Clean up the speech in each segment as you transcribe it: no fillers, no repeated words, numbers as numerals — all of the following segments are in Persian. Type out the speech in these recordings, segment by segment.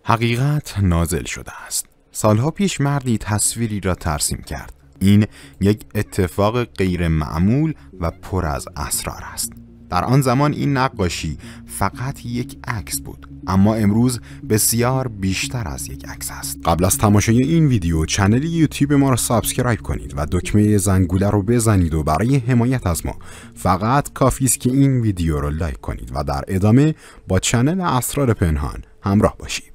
حقیقت نازل شده است. سالها پیش مردی تصویری را ترسیم کرد. این یک اتفاق غیر معمول و پر از اسرار است. در آن زمان این نقاشی فقط یک عکس بود، اما امروز بسیار بیشتر از یک عکس است. قبل از تماشای این ویدیو کانال یوتیوب ما را سابسکرایب کنید و دکمه زنگوله رو بزنید و برای حمایت از ما فقط کافی است که این ویدیو رو لایک کنید و در ادامه با کانال اسرار پنهان همراه باشید.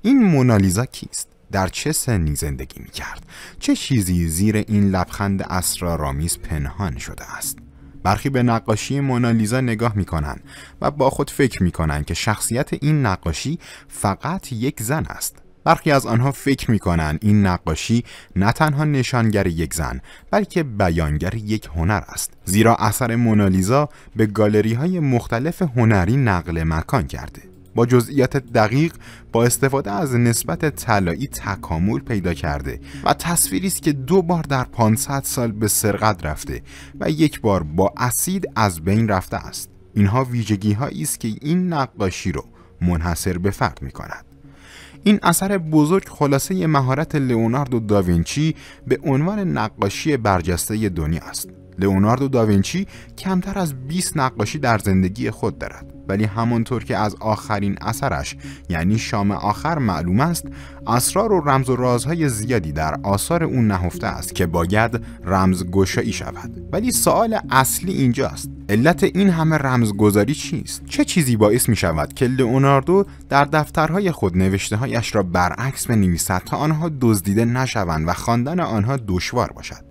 این مونالیزا کیست؟ در چه سنی زندگی می کرد؟ چه چیزی زیر این لبخند اسرارآمیز پنهان شده است؟ برخی به نقاشی مونالیزا نگاه می کنند و با خود فکر می کنند که شخصیت این نقاشی فقط یک زن است. برخی از آنها فکر می کنند این نقاشی نه تنها نشانگر یک زن بلکه بیانگر یک هنر است، زیرا اثر مونالیزا به گالری های مختلف هنری نقل مکان کرده. با جزئیات دقیق با استفاده از نسبت طلایی تکامل پیدا کرده و تصویری است که 2 بار در 500 سال به سرقت رفته و 1 بار با اسید از بین رفته است. اینها ویژگی هایی است که این نقاشی رو منحصر به فرد می کند. این اثر بزرگ خلاصه مهارت لئوناردو داوینچی به عنوان نقاشی برجسته دنیا است. لئوناردو داوینچی کمتر از 20 نقاشی در زندگی خود دارد، ولی همانطور که از آخرین اثرش یعنی شام آخر معلوم است، اسرار و رمز و رازهای زیادی در آثار او نهفته است که باید رمزگشایی شود. ولی سوال اصلی اینجاست: علت این همه رمزگذاری چیست؟ چه چیزی باعث می شود که لئوناردو در دفترهای خود نوشته‌هایش را برعکس بنویسد تا آنها دزدیده نشوند و خواندن آنها دشوار باشد؟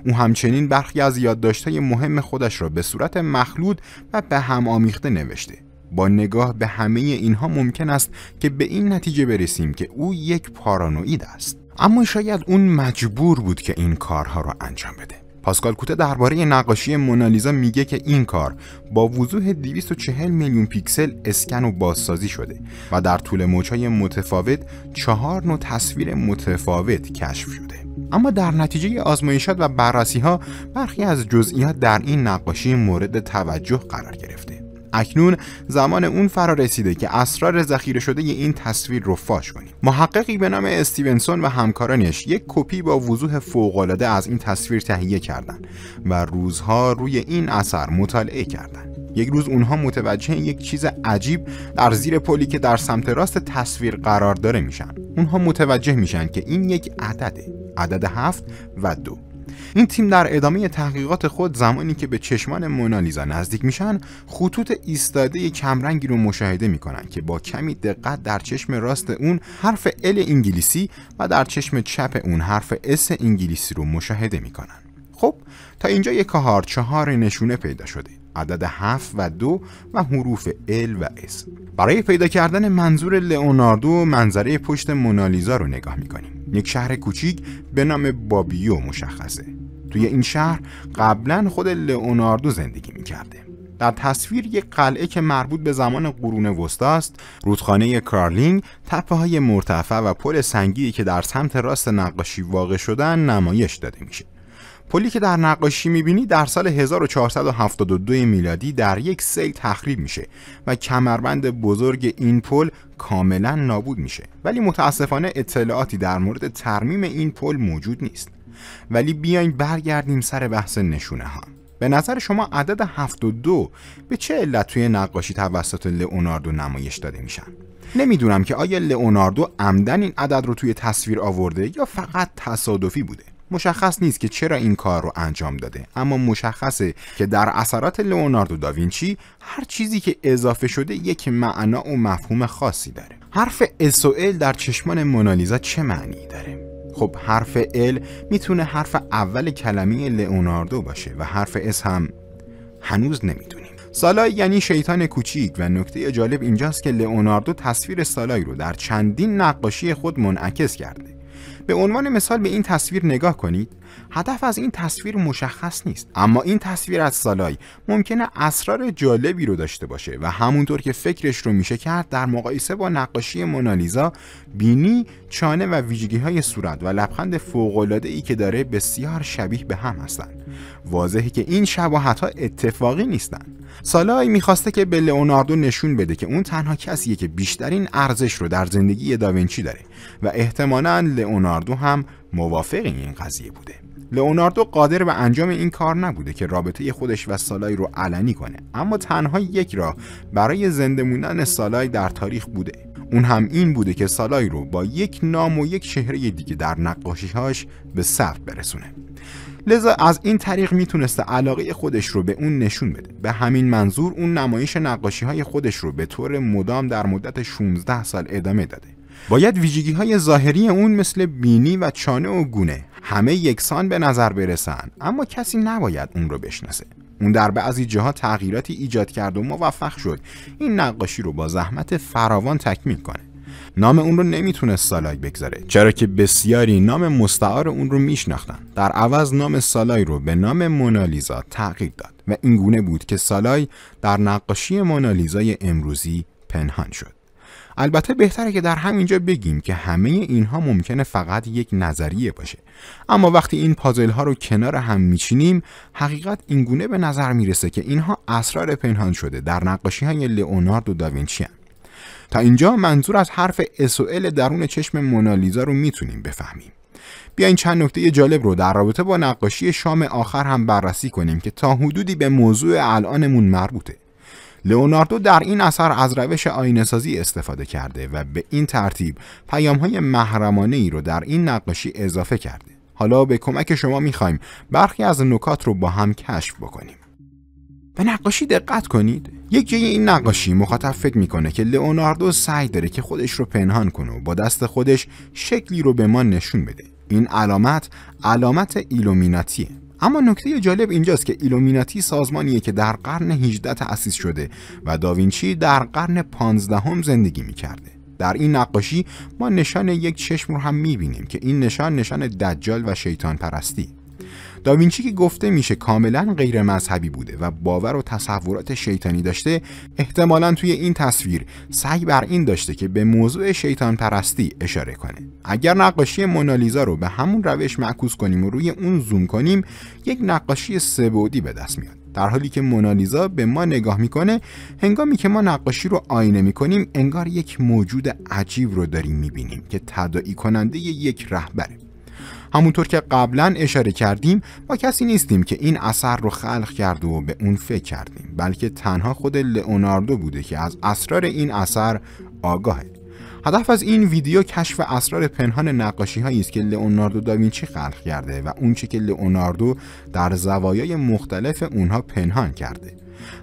او همچنین برخی از یادداشت‌های مهم خودش را به صورت مخلوط و به هم آمیخته نوشته. با نگاه به همه اینها ممکن است که به این نتیجه برسیم که او یک پارانوئید است. اما شاید اون مجبور بود که این کارها را انجام بده. پاسکال کوته درباره نقاشی مونالیزا میگه که این کار با وضوح 240 میلیون پیکسل اسکن و بازسازی شده و در طول موج‌های متفاوت 4 نوع تصویر متفاوت کشف شده. اما در نتیجه آزمایشات و بررسی‌ها برخی از جزئیات در این نقاشی مورد توجه قرار گرفته. اکنون زمان اون فرا رسیده که اسرار ذخیره شده این تصویر رو فاش کنیم. محققی به نام استیونسون و همکارانش یک کپی با وضوح فوق‌العاده از این تصویر تهیه کردند و روزها روی این اثر مطالعه کردند. یک روز اونها متوجه یک چیز عجیب در زیر پلی که در سمت راست تصویر قرار داره میشن. اونها متوجه میشن که این یک عدد 7 و 2. این تیم در ادامه تحقیقات خود زمانی که به چشمان مونالیزا نزدیک میشن، خطوط ایستاده کمرنگی رو مشاهده میکنن که با کمی دقت در چشم راست اون حرف ال انگلیسی و در چشم چپ اون حرف اس انگلیسی رو مشاهده میکنن. خب تا اینجا یک 4 نشونه پیدا شده: عدد 7 و 2 و حروف ال و اس. برای پیدا کردن منظور لئوناردو منظره پشت مونالیزا رو نگاه میکنیم. یک شهر کوچیک به نام بابیو مشخصه. توی این شهر قبلا خود لئوناردو زندگی میکرده. در تصویر یک قلعه که مربوط به زمان قرون وسطا است، رودخانه کارلینگ، تپه‌های مرتفع و پل سنگی که در سمت راست نقاشی واقع شدن نمایش داده میشه. پلی که در نقاشی میبینی در سال 1472 میلادی در یک سیل تخریب میشه و کمربند بزرگ این پل کاملا نابود میشه. ولی متاسفانه اطلاعاتی در مورد ترمیم این پل موجود نیست. ولی بیاین برگردیم سر بحث نشونه ها. به نظر شما عدد 7 و 2 به چه علت توی نقاشی توسط لئوناردو نمایش داده میشن؟ نمیدونم که آیا لئوناردو عمدن این عدد رو توی تصویر آورده یا فقط تصادفی بوده. مشخص نیست که چرا این کار رو انجام داده، اما مشخصه که در اثرات لئوناردو داوینچی هر چیزی که اضافه شده یک معنا و مفهوم خاصی داره. حرف اس و ال در چشمان مونالیزا چه معنی داره؟ خب حرف ال میتونه حرف اول کلمه لئوناردو باشه و حرف اس هم هنوز نمیدونیم. سالای یعنی شیطان کوچیک و نکته جالب اینجاست که لئوناردو تصویر سالای رو در چندین نقاشی خود منعکس کرده. به عنوان مثال به این تصویر نگاه کنید. هدف از این تصویر مشخص نیست، اما این تصویر از سالای ممکنه اسرار جالبی رو داشته باشه و همونطور که فکرش رو میشه کرد در مقایسه با نقاشی مونالیزا، بینی، چانه و ویژگی‌های صورت و لبخند فوق‌العاده‌ای که داره بسیار شبیه به هم هستند. واضحه که این شباهت‌ها اتفاقی نیستن. سالای میخواسته که به لئوناردو نشون بده که اون تنها کسیه که بیشترین ارزش رو در زندگی داوینچی داره و احتمالاً لئوناردو هم موافق این قضیه بوده. لئوناردو قادر به انجام این کار نبوده که رابطه خودش و سالای رو علنی کنه، اما تنها یک راه برای زنده موندن سالای در تاریخ بوده. اون هم این بوده که سالای رو با یک نام و یک چهره دیگه در نقاشی‌هاش به ثبت برسونه. لذا از این طریق میتونسته علاقه خودش رو به اون نشون بده. به همین منظور اون نمایش نقاشی‌های خودش رو به طور مدام در مدت 16 سال ادامه داده. باید ویژگی‌های ظاهری اون مثل بینی و چانه و گونه همه یکسان به نظر برسن، اما کسی نباید اون رو بشناسه. اون در بعضی جاها تغییراتی ایجاد کرد و موفق شد این نقاشی رو با زحمت فراوان تکمیل کنه. نام اون رو نمیتونست سالای بگذاره، چرا که بسیاری نام مستعار اون رو میشناختن. در عوض نام سالای رو به نام مونالیزا تغییر داد و این گونه بود که سالای در نقاشی مونالیزای امروزی پنهان شد. البته بهتره که در همینجا بگیم که همه اینها ممکنه فقط یک نظریه باشه، اما وقتی این پازل ها رو کنار هم میچینیم، حقیقت اینگونه به نظر میرسه که اینها اسرار پنهان شده در نقاشی های لئوناردو داوینچی هستند. تا اینجا منظور از حرف SOL درون چشم مونالیزا رو میتونیم بفهمیم. بیاین چند نکته جالب رو در رابطه با نقاشی شام آخر هم بررسی کنیم که تا حدودی به موضوع الانمون مربوطه. لئوناردو در این اثر از روش آینه‌سازی استفاده کرده و به این ترتیب پیام‌های محرمانه‌ای رو در این نقاشی اضافه کرده. حالا به کمک شما می‌خوایم برخی از نکات رو با هم کشف بکنیم. به نقاشی دقت کنید. یک جای این نقاشی مخاطب فکر میکنه که لئوناردو سعی داره که خودش رو پنهان کنه و با دست خودش شکلی رو به ما نشون بده. این علامت ایلومیناتیه. اما نکته جالب اینجاست که ایلومیناتی سازمانیه که در قرن 18 تأسیس شده و داوینچی در قرن 15 زندگی میکرده. در این نقاشی ما نشان یک چشم رو هم میبینیم که این نشان دجال و شیطان پرستی. داوینچی که گفته میشه کاملا غیر مذهبی بوده و باور و تصورات شیطانی داشته، احتمالاً توی این تصویر سعی بر این داشته که به موضوع شیطان پرستی اشاره کنه. اگر نقاشی مونالیزا رو به همون روش معکوس کنیم و روی اون زوم کنیم، یک نقاشی سه‌بعدی به دست میاد. در حالی که مونالیزا به ما نگاه میکنه، هنگامی که ما نقاشی رو آینه میکنیم انگار یک موجود عجیب رو داریم میبینیم که تداعی کننده یک رهبره. همونطور که قبلا اشاره کردیم، ما کسی نیستیم که این اثر رو خلق کرده و به اون فکر کردیم، بلکه تنها خود لئوناردو بوده که از اسرار این اثر آگاهه. هدف از این ویدیو کشف اسرار پنهان نقاشی هایی است که لئوناردو داوینچی خلق کرده و اون چه که لئوناردو در زوایای مختلف اونها پنهان کرده.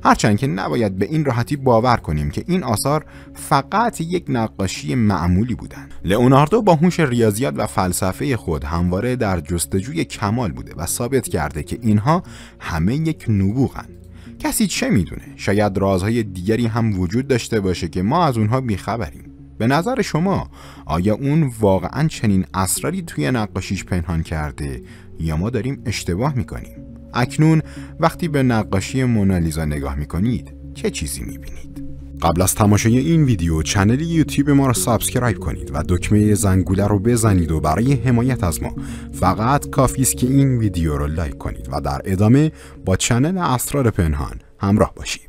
هرچند که نباید به این راحتی باور کنیم که این آثار فقط یک نقاشی معمولی بودند. لئوناردو با هوش ریاضیات و فلسفه خود همواره در جستجوی کمال بوده و ثابت کرده که اینها همه یک نبوغن. کسی چه میدونه؟ شاید رازهای دیگری هم وجود داشته باشه که ما از اونها بیخبریم. به نظر شما آیا اون واقعا چنین اسراری توی نقاشیش پنهان کرده یا ما داریم اشتباه میکنیم؟ اکنون وقتی به نقاشی مونالیزا نگاه میکنید چه چیزی میبینید؟ قبل از تماشای این ویدیو کانال یوتیوب ما رو سابسکرایب کنید و دکمه زنگوله رو بزنید و برای حمایت از ما فقط کافی است که این ویدیو رو لایک کنید و در ادامه با کانال اسرار پنهان همراه باشید.